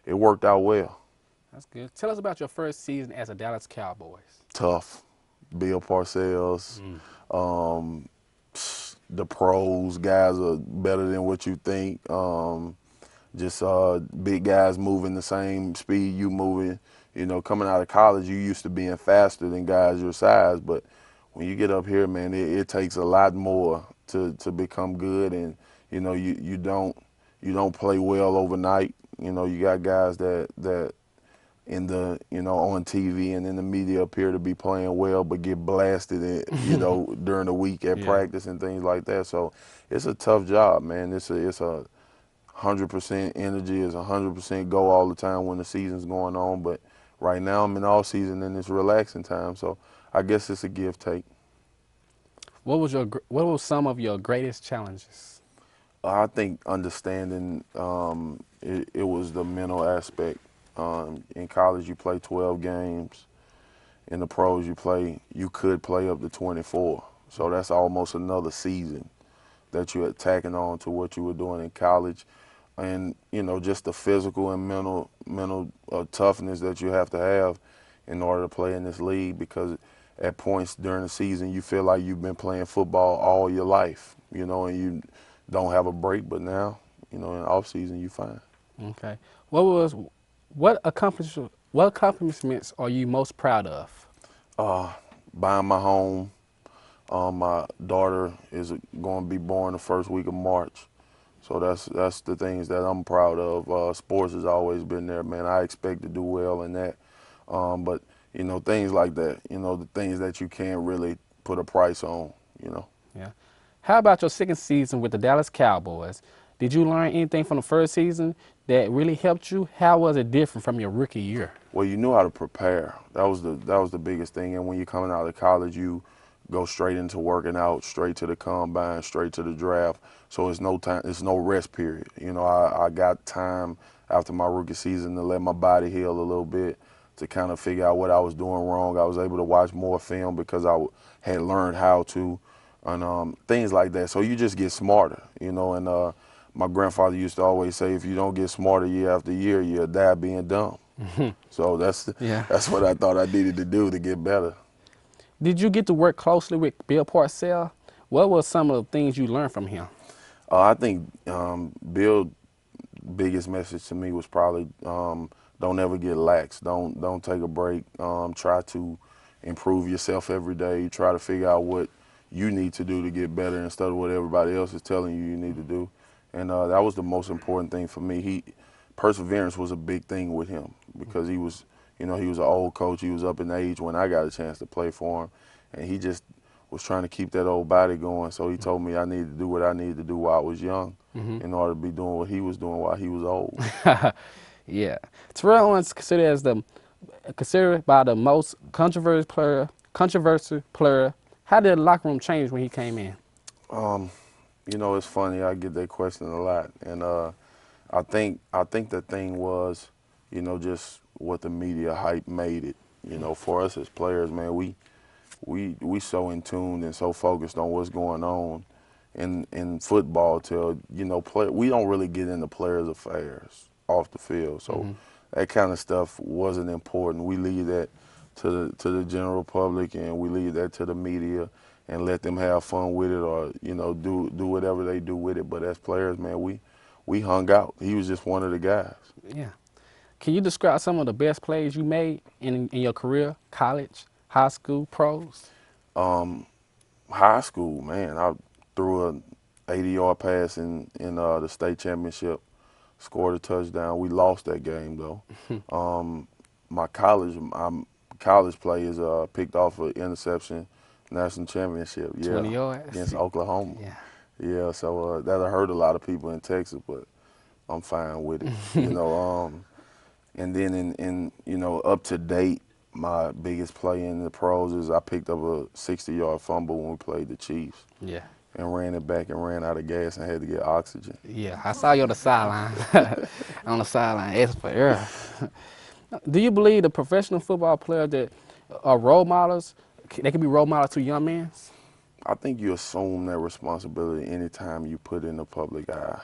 it worked out well. That's good. Tell us about your first season as a Dallas Cowboys. Tough. Bill Parcells, Mm. um, the pros, guys are better than what you think. Just big guys moving the same speed you moving. You know, coming out of college, you used to being faster than guys your size, but when you get up here, man, it takes a lot more to become good, and you know, you don't play well overnight. You know, you got guys that in the on TV and in the media appear to be playing well, but get blasted during the week at Yeah. practice and things like that. So it's a tough job, man. It's a 100% energy. It's 100% go all the time when the season's going on. But right now I'm in all season and it's relaxing time. So I guess it's a give take. What was some of your greatest challenges? I think understanding it was the mental aspect. In college, you play 12 games. In the pros, you could play up to 24. So that's almost another season that you're attacking on to what you were doing in college. And, you know, just the physical and mental toughness that you have to have in order to play in this league, because at points during the season you feel like you've been playing football all your life, and you don't have a break. But now, in the off season, you fine. Okay. What was what accomplishments are you most proud of? Uh, Buying my home. My daughter is going to be born the first week of March. So that's the things that I'm proud of. Sports has always been there, man. I expect to do well in that. But things like that. The things that you can't really put a price on. Yeah. How about your second season with the Dallas Cowboys? Did you learn anything from the first season that really helped you? How was it different from your rookie year? Well, you knew how to prepare. That was the biggest thing. And when you're coming out of college, you go straight into working out, straight to the combine, straight to the draft. So it's no time, it's no rest period. I got time after my rookie season to let my body heal a little bit, to kind of figure out what I was doing wrong. I was able to watch more film because had learned how to, and things like that. So you just get smarter, and my grandfather used to always say, if you don't get smarter year after year, you'll die being dumb. So that's Yeah. that's what I thought I needed to do to get better. Did you get to work closely with Bill Parcells? What were some of the things you learned from him? I think Bill's biggest message to me was probably don't ever get lax. Don't take a break. Try to improve yourself every day. Try to figure out what you need to do to get better instead of what everybody else is telling you need to do. And that was the most important thing for me. Perseverance was a big thing with him because he was an old coach. He was up in age when I got a chance to play for him, and he just was trying to keep that old body going. So he told me I needed to do what I needed to do while I was young in order to be doing what he was doing while he was old. Yeah. Terrell Owens considered by the most controversial player. How did the locker room change when he came in? Um, it's funny. I get that question a lot, and I think the thing was, just what the media hype made it. For us as players, man, we so in tune and so focused on what's going on in football till we don't really get into players' affairs off the field. So that kind of stuff wasn't important. We leave that to the general public, and we leave that to the media and let them have fun with it, or do whatever they do with it. But as players, man, we hung out. He was just one of the guys. Yeah. Can you describe some of the best plays you made in your career, college, high school, pros? Um, High school, man, I threw a 80-yard pass in the state championship, scored a touchdown. We lost that game though. My college play is picked off an interception, national championship. 20 Yeah, yards? against Oklahoma. Yeah. Yeah, so that'll hurt a lot of people in Texas, but I'm fine with it. And then in up to date, my biggest play in the pros is I picked up a 60-yard fumble when we played the Chiefs Yeah. and ran it back and ran out of gas and had to get oxygen. Yeah. I saw you on the sideline. On the sideline, asking for air. Do you believe the professional football players that are role models, they can be role models to young men? I think you assume that responsibility anytime you put in the public eye.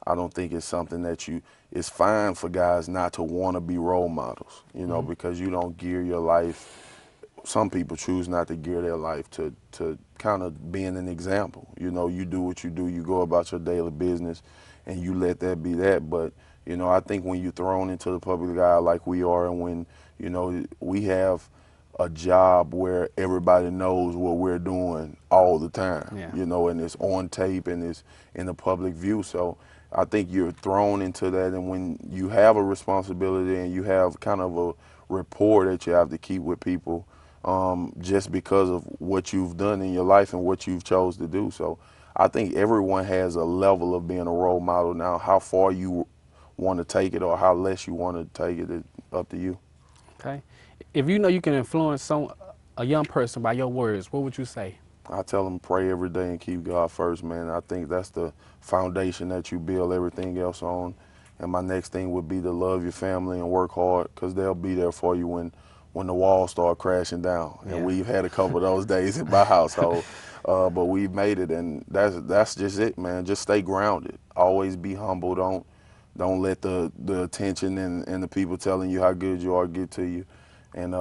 I don't think it's something that it's fine for guys not to want to be role models, you know, because you don't gear your life. Some people choose not to gear their life to kind of being an example. You know, you do what you do, you go about your daily business, and you let that be that. But you know, I think when you're thrown into the public eye like we are, and when you know we have a job where everybody knows what we're doing all the time, Yeah. you know, and it's on tape and it's in the public view. So I think you're thrown into that, and when you have a responsibility and you have kind of a rapport that you have to keep with people, just because of what you've done in your life and what you've chose to do. So I think everyone has a level of being a role model. Now, how far you want to take it or how less you want to take it is up to you. Okay. If you know you can influence a young person by your words, what would you say? I tell them pray every day and keep God first, man. I think that's the foundation that you build everything else on. And my next thing would be to love your family and work hard, because they'll be there for you when the walls start crashing down. And Yeah. we've had a couple of those days in my household, but we've made it, and that's just it, man. Just stay grounded. Always be humble. Don't let the attention and the people telling you how good you are get to you. And